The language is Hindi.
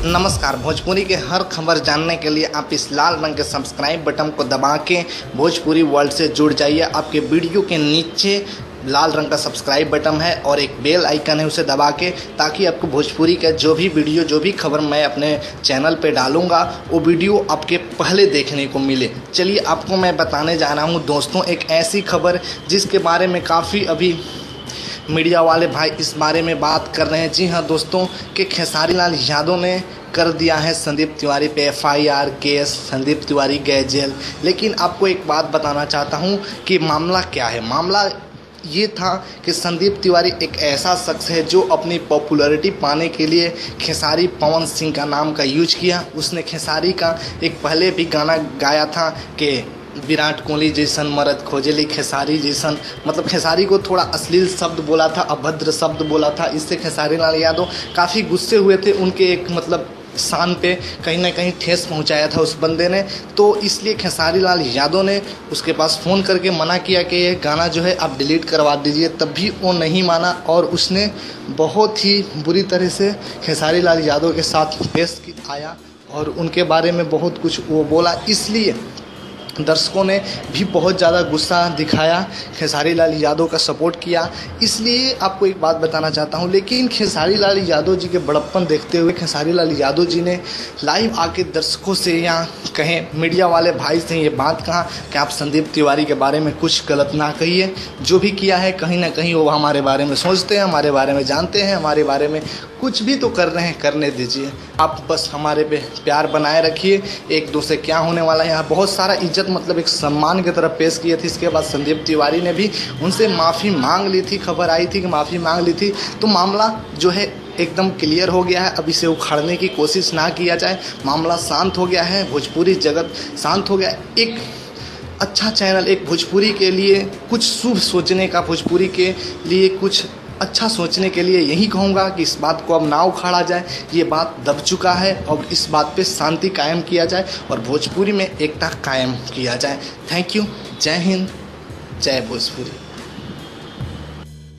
नमस्कार। भोजपुरी के हर खबर जानने के लिए आप इस लाल रंग के सब्सक्राइब बटन को दबा के भोजपुरी वर्ल्ड से जुड़ जाइए। आपके वीडियो के नीचे लाल रंग का सब्सक्राइब बटन है और एक बेल आइकन है, उसे दबा के, ताकि आपको भोजपुरी का जो भी वीडियो, जो भी खबर मैं अपने चैनल पे डालूंगा वो वीडियो आपके पहले देखने को मिले। चलिए आपको मैं बताने जा रहा हूँ दोस्तों एक ऐसी खबर जिसके बारे में काफ़ी अभी मीडिया वाले भाई इस बारे में बात कर रहे हैं। जी हाँ दोस्तों, कि खेसारी लाल यादव ने कर दिया है संदीप तिवारी पे FIR केस, संदीप तिवारी गए जेल। लेकिन आपको एक बात बताना चाहता हूँ कि मामला क्या है। मामला ये था कि संदीप तिवारी एक ऐसा शख्स है जो अपनी पॉपुलैरिटी पाने के लिए खेसारी पवन सिंह का नाम का यूज किया। उसने खेसारी का एक पहले भी गाना गाया था कि विराट कोहली जैसन मर्द खोजेली खेसारी जैसन, मतलब खेसारी को थोड़ा अश्लील शब्द बोला था, अभद्र शब्द बोला था। इससे खेसारी लाल यादव काफ़ी गुस्से हुए थे। उनके एक मतलब शान पे कहीं ना कहीं ठेस पहुंचाया था उस बंदे ने। तो इसलिए खेसारी लाल यादव ने उसके पास फ़ोन करके मना किया कि ये गाना जो है आप डिलीट करवा दीजिए। तब भी वो नहीं माना और उसने बहुत ही बुरी तरह से खेसारी लाल यादव के साथ पेश आया और उनके बारे में बहुत कुछ वो बोला। इसलिए दर्शकों ने भी बहुत ज़्यादा गुस्सा दिखाया, खेसारी लाल यादव का सपोर्ट किया। इसलिए आपको एक बात बताना चाहता हूं, लेकिन खेसारी लाल यादव जी के बड़प्पन देखते हुए खेसारी लाल यादव जी ने लाइव आके दर्शकों से या कहें मीडिया वाले भाई से ये बात कहा कि आप संदीप तिवारी के बारे में कुछ गलत ना कहिए। जो भी किया है कहीं ना कहीं वो हमारे बारे में सोचते हैं, हमारे बारे में जानते हैं, हमारे बारे में कुछ भी तो कर रहे हैं, करने दीजिए। आप बस हमारे पे प्यार बनाए रखिए। एक दो से क्या होने वाला है। यहाँ बहुत सारा इज्जत मतलब एक सम्मान की तरफ पेश किए थे। इसके बाद संदीप तिवारी ने भी उनसे माफ़ी मांग ली थी, खबर आई थी कि माफ़ी मांग ली थी। तो मामला जो है एकदम क्लियर हो गया है। अब इसे उखाड़ने की कोशिश ना किया जाए। मामला शांत हो गया है, भोजपुरी जगत शांत हो गया है। एक अच्छा चैनल, एक भोजपुरी के लिए कुछ शुभ सोचने का, भोजपुरी के लिए कुछ अच्छा सोचने के लिए यही कहूँगा कि इस बात को अब ना उखाड़ा जाए। ये बात दब चुका है और इस बात पे शांति कायम किया जाए और भोजपुरी में एकता कायम किया जाए। Thank you. जय हिंद, जय भोजपुरी।